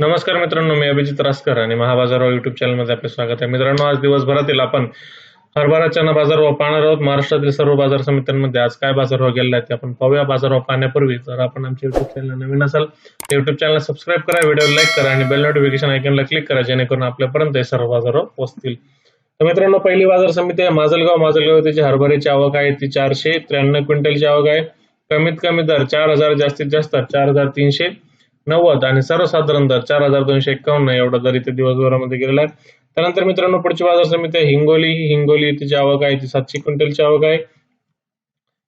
नमस्कार मित्रांनो, मी अभिजित रासकर आणि महाबाजारभाव युट्यूब चॅनलमध्ये आपले स्वागत आहे. मित्रांनो, आज दिवसभरातील आपण हरभरा चना बाजारभाव पाहणार आहोत. महाराष्ट्रातील सर्व बाजार समित्यांमध्ये आज काय बाजारभाव गेलेला आहे ते आपण पाहूया. बाजारभाव पाहण्यापूर्वी जर आपण आमच्या युट्यूब चॅनल नवीन असाल तर युट्यूब चॅनल सबस्क्राईब करा, व्हिडिओ लाईक करा आणि बेल नोटिफिकेशन आयकॉनला क्लिक करा, जेणेकरून आपल्यापर्यंत हे सर्व बाजारभाव पोहोचतील. तर मित्रांनो, पहिली बाजार समिती आहे माजलगाव येथे हरभऱ्याची आवक आहे ती 493 क्विंटलची आवक आहे. कमीत कमी दर 4,000, जास्तीत जास्त 4,390 आणि सर्वसाधारण दर 4,251 एवढा दर इथे दिवसभरामध्ये गेलेला आहे. त्यानंतर मित्रांनो, पुढची बाजार समिती आहे हिंगोली येथे जी आवक आहे ती 700 क्विंटलची आवक आहे.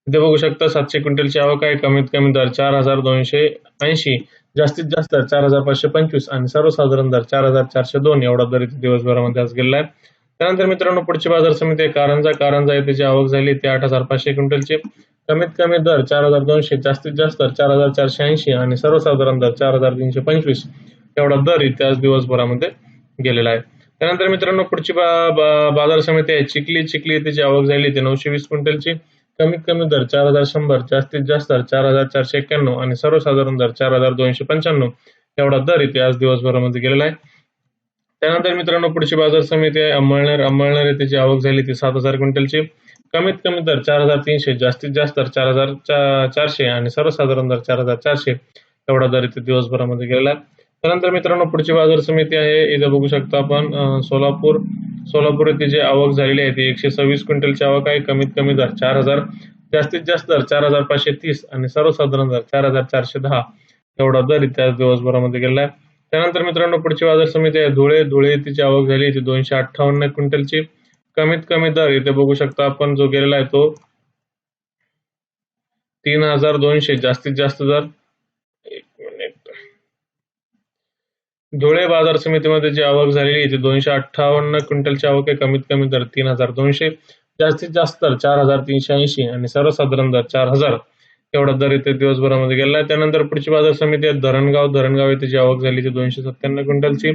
इथे बघू शकता 700 क्विंटलची आवक आहे. कमीत कमी दर 4,280, जास्तीत जास्त 4,525 आणि सर्वसाधारण दर 4,402 एवढा दर इथे दिवसभरामध्ये आज गेलेला आहे. त्यानंतर मित्रांनो, पुढची बाजार समिती आहे कारंजा येथे जी आवक झाली ती 8,500 क्विंटलची. कमीत कमी दर 4,200, जास्तीत जास्त 4,480 आणि सर्वसाधारण दर 4,325 एवढा दर इथे आज दिवसभरामध्ये गेलेला आहे. त्यानंतर मित्रांनो, पुढची बाजार समिती आहे चिखली येथे जी आवक झाली ती 920 क्विंटलची. कमीत कमी दर 4,100, जास्तीत जास्त 4,491 आणि सर्वसाधारण दर 4,295 एवढा दर इथे आज दिवसभरामध्ये गेलेला आहे. त्यानंतर मित्रांनो, पुढची बाजार समिती आहे अंमळनेर येथे जी आवक झाली ती 7,000 क्विंटलची. कमीत कमी दर 4,300, जास्तीत जास्त 4,400 आणि सर्वसाधारण दर 4,400 एवढा दर इथे दिवसभरामध्ये गेलेला आहे. त्यानंतर मित्रांनो, पुढची बाजार समिती आहे इथे बघू शकता आपण सोलापूर येथे जी आवक झालेली आहे ती 126 क्विंटलची आवक आहे. कमीत कमी दर 4,000, जास्तीत जास्त दर 4,530 आणि सर्वसाधारण दर 4,410 एवढा दर इथे आज दिवसभरामध्ये गेलेला आहे. त्यानंतर मित्रांनो, पुढची बाजार समिती आहे धुळे येथे आवक झाली ती 258 क्विंटलची. कमीत कमी दर इथे बघू शकता आपण जो गेलेला आहे तो 3,200, जास्तीत जास्त दर धुळे बाजार समितीमध्ये जी आवक झालेली ती 258 क्विंटलची आवक आहे. कमीत कमी दर 3,200, जास्तीत जास्त दर 4,380 आणि सर्वसाधारण दर 4,000 एवढा दर इथे दिवसभरामध्ये गेला आहे. त्यानंतर पुढची बाजार समिती आहे धरणगाव येथे जी आवक झाली ती 297 क्विंटलची.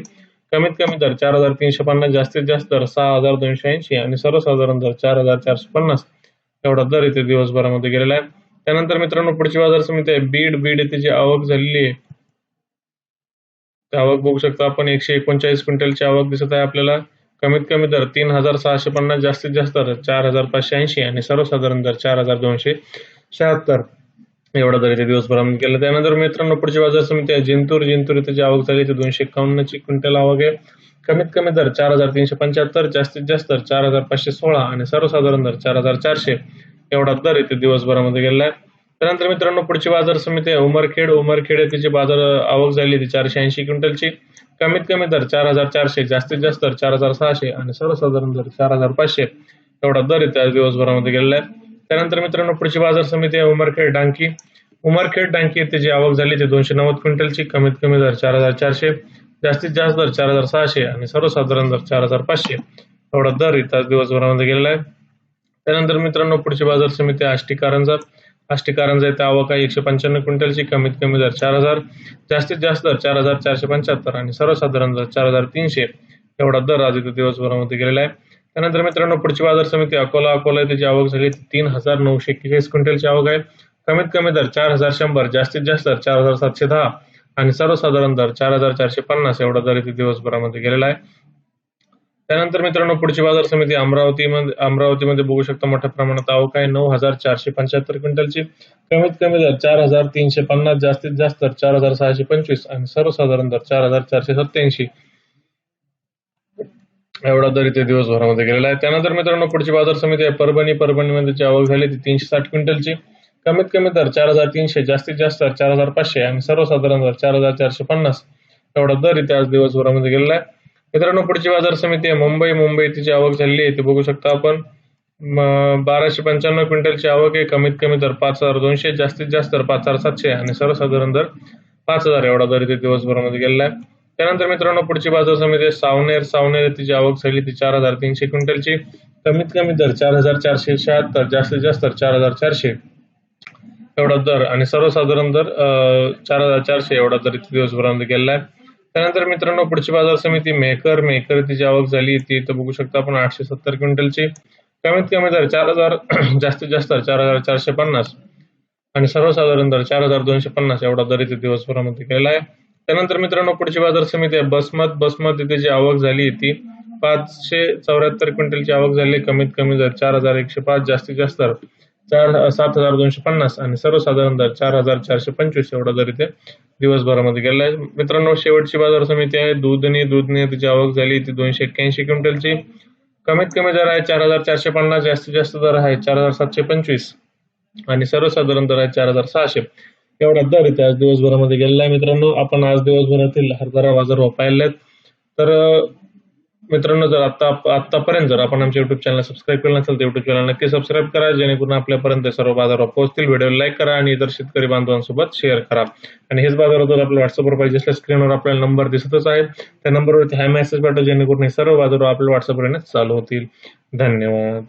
कमीत कमी दर 4,350, जास्तीत जास्त दर 6,280 आणि सर्वसाधारण दर 4,450 एवढा दर इथे दिवसभरामध्ये गेलेला आहे. त्यानंतर मित्रांनो, पुढची बाजार समिती आहे बीड येथे जी आवक झालेली आहे आवक बघू शकता आपण 139 क्विंटलची आवक दिसत आहे आपल्याला. कमीत कमी दर 3,650, जास्तीत जास्त दर 4,580 आणि सर्वसाधारण दर 4,276 एवढा दर इथे दिवसभरामध्ये केला. त्यानंतर मित्रांनो, पुढची बाजार समिती आहे जिंतूर येथे जी आवक झाली ती 251 क्विंटल आवक आहे. कमीत कमी दर 4,375, जास्तीत जास्त दर 4,516 आणि सर्वसाधारण दर 4,400 एवढा दर इथे दिवसभरामध्ये गेलेला आहे. त्यानंतर मित्रांनो, पुढची बाजार समिती आहे उमरखेड येथे जी बाजार आवक झाली ती 480 क्विंटलची. कमीत कमी दर 4,400, जास्तीत जास्त दर 4,600 आणि सर्वसाधारण दर 4,500 एवढा दर इथे आज दिवसभरामध्ये गेलेला आहे. त्यानंतर मित्रांनो, पुढची बाजार समिती आहे उमरखेड डांकी येथे जी आवक झाली ती 290 क्विंटलची. कमीत कमी दर 4,400, जास्तीत जास्त दर 4,600 आणि सर्वसाधारण दर 4,500 एवढा दर इथे आज दिवसभरामध्ये गेलेला आहे. त्यानंतर मित्रांनो, पुढची बाजार समिती आहे आष्टी कारंजा येथे आवक आहे 195 क्विंटलची. कमीत कमी दर 4,000, जास्तीत जास्त दर 4,475 आणि सर्वसाधारण दर 4,300 एवढा दर आज इथे दिवसभरामध्ये गेलेला आहे. त्यानंतर मित्रांनो, पुढची बाजार समिती अकोला येथे जी आवक झाली 3,941 क्विंटलची आवक आहे. कमीत कमी दर 4,100, जास्तीत जास्त दर 4,710 आणि सर्वसाधारण दर 4,450 एवढा दर इथे दिवसभरामध्ये गेलेला आहे. त्यानंतर मित्रांनो, पुढची बाजार समिती अमरावतीमध्ये बघू शकता मोठ्या प्रमाणात आवक आहे 9,475 क्विंटलची. कमीत कमी दर 4,350, जास्तीत जास्त दर 4,625 आणि सर्वसाधारण दर 4,487 एवढा दर इथे दिवसभरामध्ये गेलेला आहे. त्यानंतर मित्रांनो, पुढची बाजार समिती आहे परभणीमध्ये जी आवक झाली ती 360 क्विंटलची. कमीत कमी दर 4,300, जास्तीत जास्त दर 4,500 आणि सर्वसाधारण दर 4,450 एवढा दर इथे आज दिवसभरामध्ये गेलेला आहे. मित्रांनो, पुढची बाजार समिती आहे मुंबई येथे जी आवक झालेली आहे ते बघू शकता आपण 1,295 क्विंटलची आवक आहे. कमीत कमी दर 5,200, जास्तीत जास्त दर 5,700 आणि सर्वसाधारण दर 5,000 एवढा दर इथे दिवसभरामध्ये गेलेला आहे. त्यानंतर मित्रांनो, पुढची बाजार समिती आहे सावनेर येथे जी आवक झाली ती 4,300 क्विंटलची. कमीत कमी दर 4,476, जास्तीत जास्त दर 4,400 एवढा दर आणि सर्वसाधारण दर 4,400 एवढा दर इथे दिवसभरामध्ये गेलेला आहे. त्यानंतर मित्रांनो, पुढची बाजार समिती मेकर येथे आवक झाली ती इथं बघू शकता आपण 870 क्विंटलची. कमीत कमी दर 4,000, जास्तीत जास्त दर 4,450 आणि सर्वसाधारण दर 4,250 एवढा दर इथे दिवसभरामध्ये केलेला आहे. त्यानंतर मित्रांनो पुढची बाजार समिती आहे बसमत इथे जी आवक झाली ती 574 क्विंटलची आवक झाली. कमीत कमी दर 4,105, जास्तीत जास्त दर 7,250 आणि सर्वसाधारण दर 4,425 एवढा दर इथे दिवसभरामध्ये गेला आहे. मित्रांनो शेवटची बाजार समिती आहे दूधनी तिची आवक झाली ती 281 क्विंटलची. कमीत कमी दर आहे 4,450, जास्तीत जास्त दर आहे 4,725 आणि सर्वसाधारण दर आहे 4,600 एवढा दर इथे आज दिवसभरामध्ये गेलेला आहे. मित्रांनो आपण आज दिवसभरातील हरभरा बाजारभाव पाहिलेत. तर मित्रांनो जर आतापर्यंत जर आपण आमच्या युट्यूब चॅनल सबस्क्राईब केलं नसेल तर युट्यूब चॅनल नक्की सबस्क्राईब करा, जेणेकरून आपल्यापर्यंत सर्व बाजारभाव पोहोचतील. व्हिडिओला लाईक करा आणि इतर शेतकरी बांधवांसोबत शेअर करा. आणि हेच बाजारभाव जर आपल्या व्हॉट्सअपवर पाहिजे असल्यास स्क्रीनवर आपल्याला नंबर दिसतच आहे, त्या नंबरवरती हाय मेसेज पाठवा, जेणेकरून हे सर्व बाजारभाव आपल्या व्हॉट्सअपवर येण्यास चालू होतील. धन्यवाद.